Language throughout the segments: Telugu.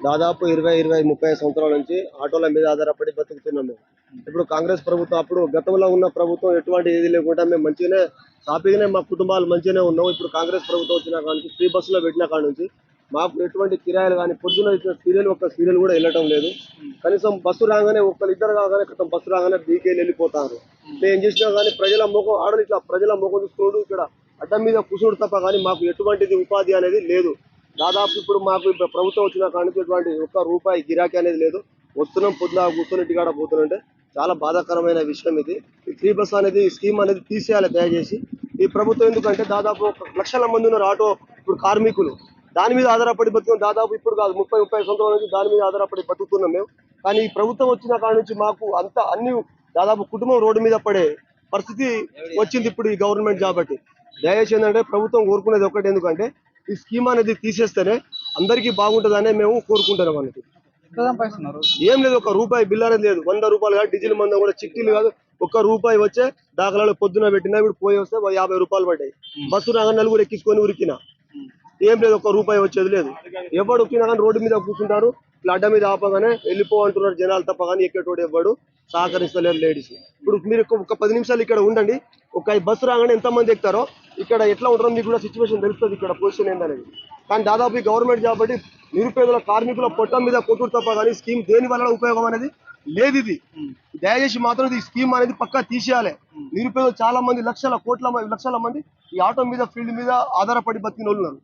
దాదాపు 20, 30 సంవత్సరాల నుంచి ఆటోల మీద ఆధారపడి బతుకుతున్నాం మేము. ఇప్పుడు కాంగ్రెస్ ప్రభుత్వం అప్పుడు గతంలో ఉన్న ప్రభుత్వం ఎటువంటి ఏది లేకుండా మేము మంచిగానే హ్యాపీగానే మా కుటుంబాలు మంచిగానే ఉన్నాం. ఇప్పుడు కాంగ్రెస్ ప్రభుత్వం వచ్చిన కాడ నుంచి ఫ్రీ బస్సులో పెట్టిన కాడ నుంచి మాకు ఎటువంటి కిరాయిలు కానీ పొద్దున ఇచ్చిన సీరియల్ ఒక్క సీరియల్ కూడా వెళ్ళటం లేదు. కనీసం బస్సు రాగానే ఇద్దరు కాగానే క్రితం బస్సు రాగానే డీకేలు వెళ్ళిపోతారు. మేము ఏం చేసినా కానీ ప్రజల ముఖం ఆడలు ఇట్లా ప్రజల ముఖం చూసుకోడు, ఇక్కడ అడ్డం మీద కూర్చోడు తప్ప కానీ మాకు ఎటువంటిది ఉపాధి అనేది లేదు. దాదాపు ఇప్పుడు మాకు ప్రభుత్వం వచ్చిన కాడ నుంచి ఎటువంటి ఒక్క రూపాయి గిరాకీ అనేది లేదు. వస్తున్నాం పొద్దున కూర్చొని ఇంటికాడ పోతుంటే చాలా బాధాకరమైన విషయం ఇది. ఈ ఫ్రీ బస్ అనేది స్కీమ్ అనేది తీసేయాలి దయచేసి. ఈ ప్రభుత్వం ఎందుకంటే దాదాపు 1 లక్షల మంది ఉన్నారు ఆటో ఇప్పుడు కార్మికులు. దాని మీద ఆధారపడి బతుకున్నాం. దాదాపు ఇప్పుడు కాదు 30 సంవత్సరాల నుంచి దాని మీద ఆధారపడి బతుకుతున్నాం మేము. కానీ ఈ ప్రభుత్వం వచ్చిన కాడ నుంచి మాకు అన్ని దాదాపు కుటుంబం రోడ్డు మీద పడే పరిస్థితి వచ్చింది ఇప్పుడు ఈ గవర్నమెంట్ కాబట్టి. దయచేసి ఏంటంటే ప్రభుత్వం కోరుకునేది ఒకటి, ఎందుకంటే ఈ స్కీమ్ అనేది తీసేస్తేనే అందరికీ బాగుంటుందనే మేము కోరుకుంటున్నాం అన్నట్టు. ఏం లేదు, 1 రూపాయి బిల్ అనేది లేదు. 100 రూపాయలు కాదు, డీజిల్ మందం కూడా చిట్టీలు కాదు. 1 రూపాయి వచ్చే దాఖలాలు పొద్దున పెట్టినా ఇప్పుడు పోయి వస్తే 50 రూపాయలు పడ్డాయి. బస్సు రాగా నలుగురు ఎక్కించుకొని ఉరికిన ఏం లేదు, 1 రూపాయి వచ్చేది లేదు. ఎవడు ఉక్కినా కానీ రోడ్డు మీద కూర్చుంటారు, ఇట్లా అడ్డ మీద ఆపగానే వెళ్ళిపో అంటున్నారు జనాలు తప్ప కానీ ఎక్కేటోడు ఎవడు సహకరిస్తలేరు లేడీస్. ఇప్పుడు మీరు ఒక 10 నిమిషాలు ఇక్కడ ఉండండి, ఒక బస్సు రాగానే ఎంతమంది ఎక్కుతారో ఇక్కడ ఎట్లా ఉంటారో మీకు కూడా సిచ్యువేషన్ తెలుస్తుంది, ఇక్కడ పొజిషన్ ఏందనేది. కానీ దాదాపు ఈ గవర్నమెంట్ కాబట్టి నిరుపేదల కార్మికుల పొట్టం మీద కొట్టుడు తప్ప కానీ స్కీమ్ దేని వల్ల ఉపయోగం అనేది లేదు. ఇది దయచేసి మాత్రం ఈ స్కీమ్ అనేది పక్కా తీసేయాలి. నిరుపేదలు చాలా మంది లక్షల మంది ఈ ఆటో మీద ఫీల్డ్ మీద ఆధారపడి బతికిన వాళ్ళు ఉన్నారు.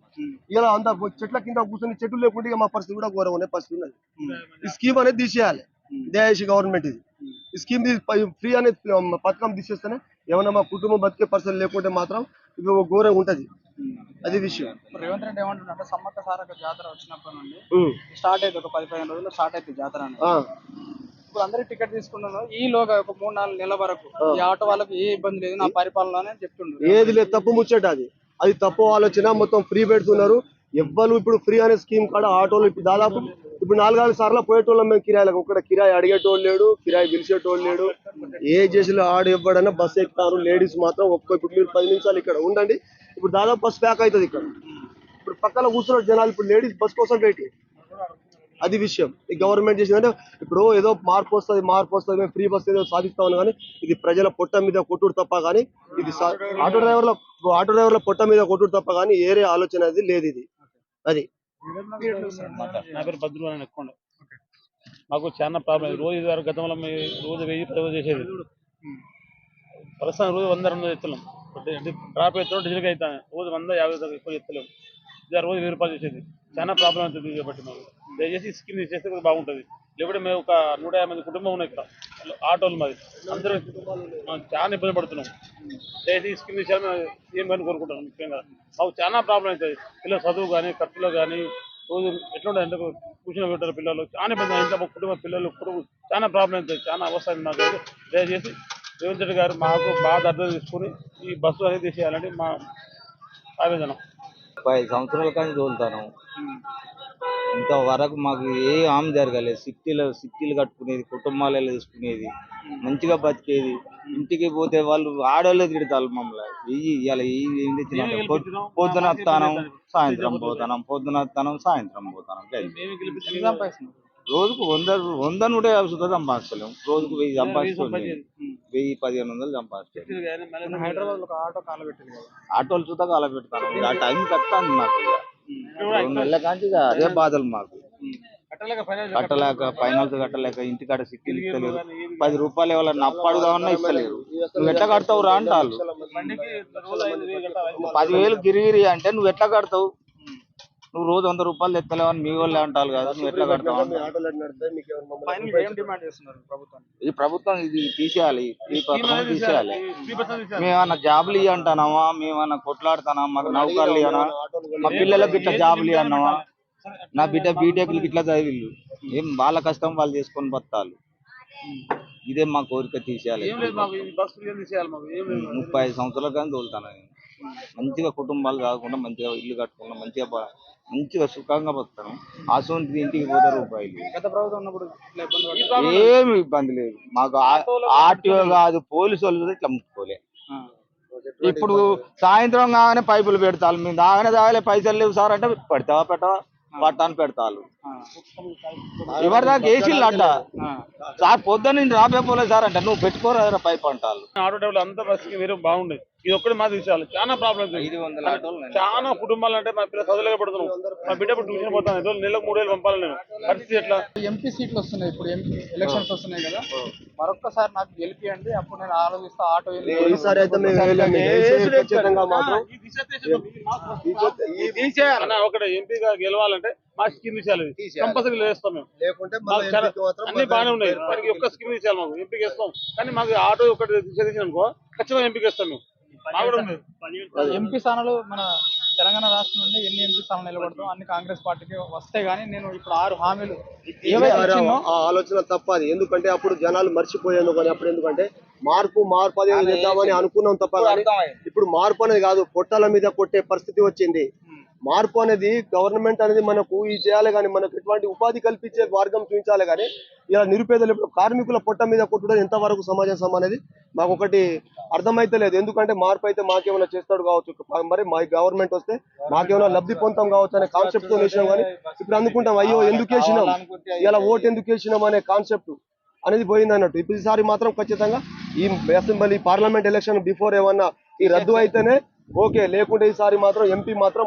ఇలా అంత చెట్ల కింద కూర్చొని చెట్లు లేకుంటే మా పరిస్థితి కూడా ఘోరం అనే పరిస్థితి ఉన్నది. ఈ స్కీమ్ అనేది తీసేయాలి దయచేసి గవర్నమెంట్. ఇది ఈ స్కీమ్ ఫ్రీ అనే పథకం తీసేస్తేనే ఏమన్నా మా కుటుంబం బతికే పరిస్థితి, లేకుంటే మాత్రం ఇది ఘోరంగా ఉంటది. అది విషయం. రేవంత్ రెడ్డి ఏమంటున్నా సమ్మక్క సారక్క జాతర వచ్చినప్పటి నుండి స్టార్ట్ అయితే ఒక 10-15 రోజుల్లో స్టార్ట్ అయితే జాతర. ఇప్పుడు అందరికి టికెట్ తీసుకున్నారు. ఈ లోగా ఒక 3-4 నెలల వరకు ఈ ఆటో వాళ్ళకి ఏ ఇబ్బంది లేదు, నా పరిపాలన చెప్తుండ్రు. ఏది లేదు, తప్పు ముచ్చట అది తప్పు ఆలోచన. మొత్తం ఫ్రీ పెడుతున్నారు. ఎవ్వరు ఇప్పుడు ఫ్రీ అనే స్కీమ్ కాడ ఆటోలు ఇప్పుడు దాదాపు 4 సార్లు పోయేటోళ్ళం మేము కిరాయిలకు. ఒక కిరాయి అడిగేటోళ్ళు లేడు, కిరాయి పిలిచేటోళ్ళు లేడు. ఏ చేసిలో ఆడు ఇవ్వడన్నా బస్సు ఎక్కుతారు. లేడీస్ మాత్రం ఇప్పుడు మీరు 10 నిమిషాలు ఇక్కడ ఉండండి, ఇప్పుడు దాదాపు బస్ ప్యాక్ అవుతుంది ఇక్కడ. ఇప్పుడు పక్కన కూర్చున్న జనాలు ఇప్పుడు లేడీస్ బస్ కోసం వెయిట్. అది విషయం. ఈ గవర్నమెంట్ చేసిందంటే ఇప్పుడు ఏదో మార్పు వస్తుంది మేము ఫ్రీ బస్ ఏదో సాధిస్తామని, కానీ ఇది ప్రజల పొట్ట మీద కొట్టుడు తప్ప కానీ ఇది ఆటో డ్రైవర్ల పొట్ట మీద కొట్టుడు తప్ప కానీ ఏరే ఆలోచన అది లేదు. ఇది అది నా పేరు భద్రు అని ఎక్కువ మాకు చాలా ప్రాబ్లం. రోజు గతంలో రోజు 1000 చేసేది, ప్రస్తుతం రోజు 100-200 ఎత్తున్నాం. డ్రాప్ అవుతాం, డీజిల్కి అవుతాం. రోజు 150 దాకా ఎక్కువ ఎత్తలేము. రోజు 1000 రూపాయలు చేసేది. చాలా ప్రాబ్లం అవుతుంది కాబట్టి మాకు దయచేసి స్కీమ్ చేస్తే బాగుంటుంది. లేకపోతే మేము ఒక 150 మంది కుటుంబం ఉన్నాయి ఇక్కడ ఆటోలు మాది, అందరూ చాలా ఇబ్బంది పడుతున్నాం. దయచేసి స్కీమ్ చేయాలని సీఎం గారిని కోరుకుంటున్నాం. ముఖ్యంగా మాకు చాలా ప్రాబ్లం అవుతుంది. పిల్లల చదువు కానీ ఖర్చులో కానీ రోజు ఎట్లుంటుంది అంటే కూర్చుని పెట్టారు పిల్లలు, చాలా ఇబ్బంది. ఇంట్లో కుటుంబ పిల్లలు చాలా ప్రాబ్లం అవుతుంది, చాలా అవసరం మాకు. దయచేసి రేవంత్ రెడ్డి గారు మాకు బాగా అర్థం తీసుకుని ఈ బస్సు అనేది తీసేయాలని మా ఆవేదన. 5 సంవత్సరాల కానీ తోలుతాను, ఇంతవరకు మాకు ఏ హామీ జరగలేదు. సిట్టీలు కట్టుకునేది, కుటుంబాలలో తీసుకునేది, మంచిగా బతికేది. ఇంటికి పోతే వాళ్ళు ఆడవాళ్ళే తిడతారు మమ్మల్ని. ఇలా పొద్దున వస్తానం సాయంత్రం పోతాం, పొద్దున వస్తానం సాయంత్రం పోతాం. రోజుకు 100-150 సంపాదిస్తలేము. రోజుకు 1000 సంపాదిస్తలేము, 1000-1500 సంపాదిస్తలేము. హైదరాబాద్ లో ఆటో కాలబెట్టింది కదా, ఆటోలు చూద్దా కాలబెడతాను. ఆ టైం కట్టాను మాకు. 2 నెలల కానీ అదే బాధలు మాకు. కట్టలేక ఫైనాన్స్ కట్టలేక ఇంటికాడ సిట్టీలు ఇస్తలేరు. 10 రూపాయలు ఎవరైనా అప్పడుదామన్నా ఇస్తలేరు. నువ్వు ఎట్లా కడతావు రా అంటారు. 10,000 గిరిగిరి అంటే నువ్వు ఎట్లా కడతావు? నువ్వు రోజు 100 రూపాయలు తెత్తలేవని మీ వాళ్ళే అంటారు కదా, నువ్వు ఎట్లా కడతావు? ఈ ప్రభుత్వం ఇది తీసేయాలి, ఈ పథకం తీసేయాలి. మేమన్నా జాబులు ఇవ్వంటానావా? మేమన్నా కొట్లాడుతానా? మాకు నౌకర్లు ఇవ్వనా? మా పిల్లలకు ఇట్లా జాబులు ఇవ్వన్నావా? నా బిడ్డ బీటెక్లు ఇట్లా చదివిళ్ళు, ఏం వాళ్ళ కష్టం వాళ్ళు చేసుకొని బతాలు. ఇదే మా కోరిక, తీసేయాలి. 35 సంవత్సరాల కానీ తోలుతాను. మంచిగా కుటుంబాలు కాకుండా మంచిగా ఇల్లు కట్టుకున్నా, మంచిగా సుఖంగా బతాను. అసలు ఇంటికి పోతే రూపాయలు. ఏమి ఇబ్బంది లేదు మాకు. ఆర్టీఓ కాదు, పోలీసు వాళ్ళు ఇట్లా ముట్టుకోలే. ఇప్పుడు సాయంత్రం కాగానే పైపులు పెడతారు. మేము దాగానే తాగలే, పైసలు లేవు సార్ అంటే పెడతావా పట్టాన్ని పెడతారు ఎవరి దాకా వేసిళ్ళు అంట సార్ పొద్దున్న నేను రాబోయే సార్ అంటే నువ్వు పెట్టుకోరా పైప్ అంటారు. ఆటో డ్రైవర్లు అంతా బస్సుకి వేరే బాగుండేది. ఇది ఒక్కటి మాది విషయాలు చాలా ప్రాబ్లమ్స్. చాలా కుటుంబాలు అంటే మా పిల్లలు చదువులేకపోతున్నాం. మా బిడ్డ ఇప్పుడు ట్యూషన్ పోతాను. నెలకు 3,000 పంపాలి నేను. పరిస్థితి ఎట్లా? ఎంపీ సీట్లు వస్తున్నాయి, ఇప్పుడు ఎంపీ ఎలక్షన్స్ వస్తున్నాయి కదా, మరొక్కసారి నాకు గెలిపియండి, అప్పుడు నేను ఆలోచిస్తా ఆటో ఈసారి అయితే మేము ఖచ్చితంగా మాత్రం అన్న ఒకటి ఎంపీగా గెలవాలంటే మా స్కీమ్ విషయాలు కంపల్సరీ వేస్తాం మేము. లేకుంటే అన్ని బాగానే ఉన్నాయి. మనకి ఒక్క స్కీమ్ ఇచ్చారు మాకు ఎంపీకి వేస్తాం. కానీ మాకు ఆటో ఒకటి తీసేసిన అనుకో ఖచ్చితంగా ఎంపీకి వేస్తాం మేము. ఎంపీ స్థానాలు మన తెలంగాణ రాష్ట్రం నుండి ఎన్ని ఎంపీ స్థానాలు నిలబడతాం అన్ని కాంగ్రెస్ పార్టీకి వస్తే గానీ నేను ఇప్పుడు 6 హామీలు ఆ ఆలోచన తప్పది. ఎందుకంటే అప్పుడు జనాలు మర్చిపోయాను. కానీ అప్పుడు ఎందుకంటే మార్పు అదే చేద్దామని అనుకున్నాం తప్ప కానీ ఇప్పుడు మార్పు అనేది కాదు, పొట్టాల మీద కొట్టే పరిస్థితి వచ్చింది. మార్పు అనేది గవర్నమెంట్ అనేది మనకు ఇది చేయాలి కానీ మనకు ఎటువంటి ఉపాధి కల్పించే మార్గం చూపించాలి కానీ ఇలా నిరుపేదలు కార్మికుల పొట్ట మీద కొట్టడం ఎంతవరకు సమాజం అనేది మాకు ఒకటి అర్థమైతలేదు. ఎందుకంటే మార్పు అయితే మాకేమైనా చేస్తాడు కావచ్చు, మరి మా గవర్నమెంట్ వస్తే మాకేమైనా లబ్ధి పొందుతాం కావచ్చు అనే కాన్సెప్ట్ తో వేసినాం. కానీ ఇప్పుడు అనుకుంటాం అయ్యో ఎందుకు వేసినాం, ఇలా ఓటు ఎందుకు వేసినాం అనే కాన్సెప్ట్ అనేది పోయింది అన్నట్టు. ఇప్పుడు ఈసారి మాత్రం ఖచ్చితంగా ఈ అసెంబ్లీ పార్లమెంట్ ఎలక్షన్ బిఫోర్ ఏమన్నా ఈ రద్దు అయితేనే ఓకే, లేకుంటే ఈసారి మాత్రం ఎంపీ మాత్రం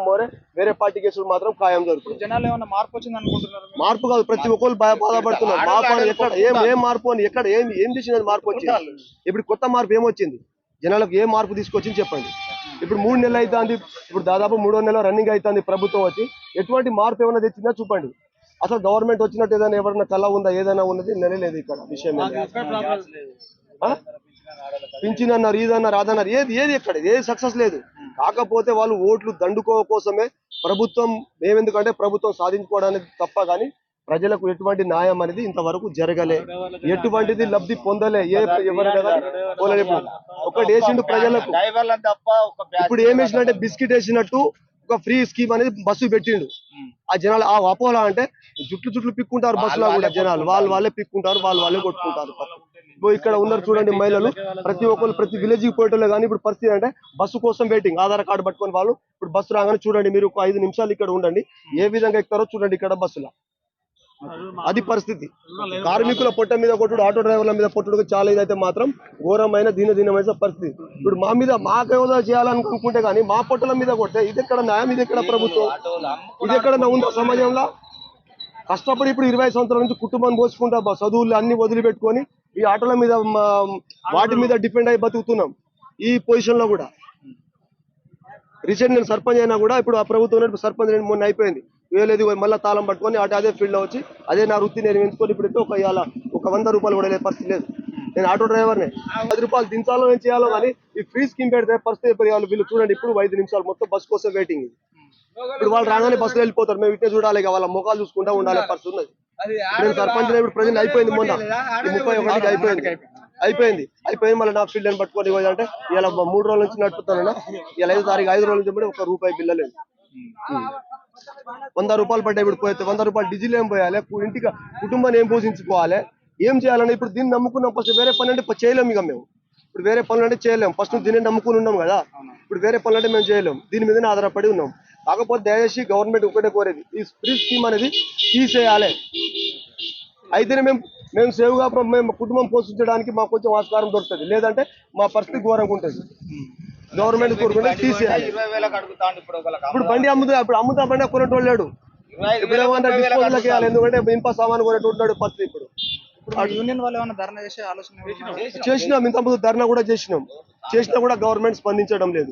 వేరే పార్టీ కేసులు మాత్రం ఖాయం జరుగుతుంది. జనాలు ఏమన్నా మార్పు వచ్చింది అనుకుంటున్నారు? మార్పు కాదు, ప్రతి ఒక్కరు బాధపడుతున్నారు. మార్పు అని ఎక్కడ ఏం మార్పు అని ఎక్కడ ఏం చేసినది మార్పు వచ్చింది. ఇప్పుడు కొత్త మార్పు ఏమొచ్చింది, జనాలకు ఏ మార్పు తీసుకొచ్చింది చెప్పండి. ఇప్పుడు 3 నెలలు అవుతుంది, ఇప్పుడు దాదాపు 3వ నెల రన్నింగ్ అవుతుంది ప్రభుత్వం వచ్చి. ఎటువంటి మార్పు ఏమైనా తెచ్చిందా చూపండి. అసలు గవర్నమెంట్ వచ్చినట్టు ఏదైనా ఎవరైనా కళ ఉందా, ఏదైనా ఉన్నది నెలలేదు ఇక్కడ విషయం. పింఛన్ అన్నారు, ఇదన్నారు, అదన్నారు, ఏది ఎక్కడ ఏది సక్సెస్ లేదు. కాకపోతే వాళ్ళు ఓట్లు దండుకో కోసమే ప్రభుత్వం మేమెందుకంటే ప్రభుత్వం సాధించుకోవడానికి తప్ప కానీ ప్రజలకు ఎటువంటి న్యాయం అనేది ఇంతవరకు జరగలే, ఎటువంటిది లబ్ధి పొందలే. ఎవరైనా ఒకటి వేసిండు ప్రజలకు. ఇప్పుడు ఏం వేసినట్టే బిస్కెట్ వేసినట్టు ఒక ఫ్రీ స్కీమ్ అనేది బస్సు పెట్టిండు. ఆ జనాలు ఆ అపోలా అంటే జుట్లు పిక్కుంటారు బస్సులో కూడా జనాలు, వాళ్ళే పిక్కుంటారు, వాళ్ళే కొట్టుకుంటారు. ఇక్కడ ఉన్నారు చూడండి మహిళలు, ప్రతి ఒక్కరు ప్రతి విలేజ్ కి పోయేటోళ్ళే. కానీ ఇప్పుడు పరిస్థితి అంటే బస్సు కోసం వెయిటింగ్, ఆధార్ కార్డు పట్టుకొని వాళ్ళు ఇప్పుడు బస్సు రాగానే చూడండి మీరు ఒక 5 నిమిషాలు ఇక్కడ ఉండండి, ఏ విధంగా ఎక్కుతారో చూడండి ఇక్కడ బస్సులో. అది పరిస్థితి. కార్మికుల పొట్ట మీద కొట్టుడు, ఆటో డ్రైవర్ల మీద కొట్టుడు చాలా ఇదైతే మాత్రం ఘోరమైన దీనమైన పరిస్థితి. ఇప్పుడు మా మీద మాకేదో చేయాలనుకుంటే కానీ మా పొట్టల మీద కొట్టే ఇది ఎక్కడ న్యాయం, ఇది ఎక్కడ ప్రభుత్వం, ఇది ఎక్కడ ఉందో సమాజంలో. కష్టపడి ఇప్పుడు 20 సంవత్సరాల నుంచి కుటుంబాన్ని పోసుకుంటా చదువులు అన్ని వదిలిపెట్టుకొని ఈ ఆటోల మీద వాటి మీద డిపెండ్ అయి బతుకుతున్నాం. ఈ పొజిషన్ లో కూడా రీసెంట్ నేను సర్పంచ్ అయినా కూడా ఇప్పుడు ఆ ప్రభుత్వం సర్పంచ్ మొన్న అయిపోయింది, వేలేదు మళ్ళీ తాళం పట్టుకొని అదే ఫీల్డ్ లో వచ్చి అదే నా వృత్తి నేను ఎంచుకొని ఇప్పుడు ఒక 100 రూపాయలు కూడా పరిస్థితి లేదు. నేను ఆటో డ్రైవర్నే, 10 రూపాయలు దించాలో ఏం చేయాలో కానీ ఈ ఫ్రీ స్కీమ్ పెడితే పరిస్థితి వీళ్ళు చూడండి ఇప్పుడు 5 నిమిషాలు మొత్తం బస్ కోసం వెయిటింగ్. ఇప్పుడు వాళ్ళు రాగానే బస్సులో వెళ్ళిపోతారు, మేము ఇట్టే చూడాలి, వాళ్ళ ముఖాలు చూసుకుంటా ఉండాలి పరిస్థితి ఉన్నది. నేను సర్పంచ్ ఇప్పుడు ప్రజెంట్ అయిపోయింది, మొన్న 31కి అయిపోయింది మళ్ళీ నా ఫీల్డ్ అని పట్టుకొని అంటే ఇలా 3 రోజుల నుంచి నడుపుతానన్నా, ఇలా 5 తారీఖు 5 రోజుల నుంచి ₹1 రూపాయి బిల్ల లేదు. 100 రూపాయలు పడ్డాయి. ఇప్పుడు పోతే 100 రూపాయలు డీజిల్ ఏం పోయాలి, ఇంటికి కుటుంబాన్ని ఏం పోషించుకోవాలి, ఏం చేయాలని ఇప్పుడు దీన్ని నమ్ముకున్నాం. ఫస్ట్ వేరే పని అంటే చేయలేము, ఇక మేము ఇప్పుడు వేరే పనులు అంటే చేయలేము. ఫస్ట్ దీన్ని నమ్ముకుని ఉన్నాం కదా, ఇప్పుడు వేరే పనులు అంటే మేము చేయలేము, దీని మీదనే ఆధారపడి ఉన్నాం. కాకపోతే దయచేసి గవర్నమెంట్ ఒకటే కోరేది, ఈ ఫ్రీ స్కీమ్ అనేది తీసేయాలి. అయితేనే మేము సేవ్గా మేము కుటుంబం పోషించడానికి మాకు కొంచెం ఆస్కారం దొరుకుతుంది, లేదంటే మా పరిస్థితి ఘోరంగా ఉంటుంది. గవర్నమెంట్ కోరుకుంటే తీసేయాలి. ఇప్పుడు బండి అమ్ముతా బండి కొనేటోళ్ళు లేడు, ఇప్పుడు ఏమన్నా డిస్పోజల్కి వేయాలి, ఎందుకంటే ఇనుప సామాన్ కొనేటోళ్ళు పరిస్థితి. ఇప్పుడు యూనియన్ వాళ్ళు ఏమైనా ధర్నా చేసే ఆలోచన చేసినాం, ఇంతకుముందు ధర్నా కూడా చేసినా కూడా గవర్నమెంట్ స్పందించడం లేదు.